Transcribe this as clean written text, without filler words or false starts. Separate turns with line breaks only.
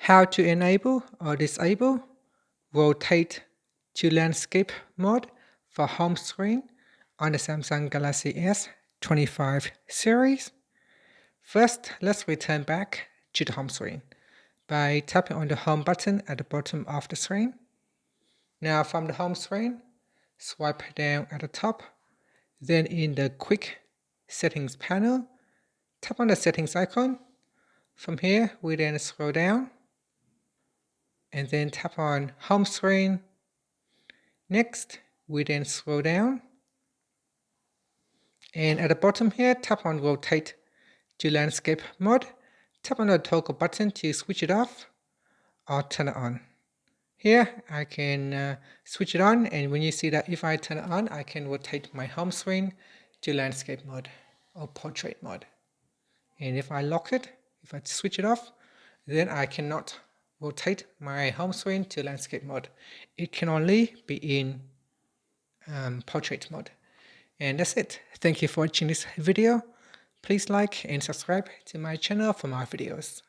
How to enable or disable rotate to landscape mode for home screen on the Samsung Galaxy S25 series. First, let's return back to the home screen by tapping on the home button at the bottom of the screen. Now from the home screen, swipe down at the top, then in the quick settings panel, tap on the settings icon. From here, we then scroll down and then tap on home screen. Next, we then scroll down and at the bottom here, tap on rotate to landscape mode. Tap on the toggle button to switch it off or turn it on. Here I can switch it on, and when you see that if I turn it on, I can rotate my home screen to landscape mode or portrait mode. And if I lock it, if I switch it off, then I cannot rotate my home screen to landscape mode. It can only be in portrait mode. And that's it. Thank you for watching this video. Please like and subscribe to my channel for more videos.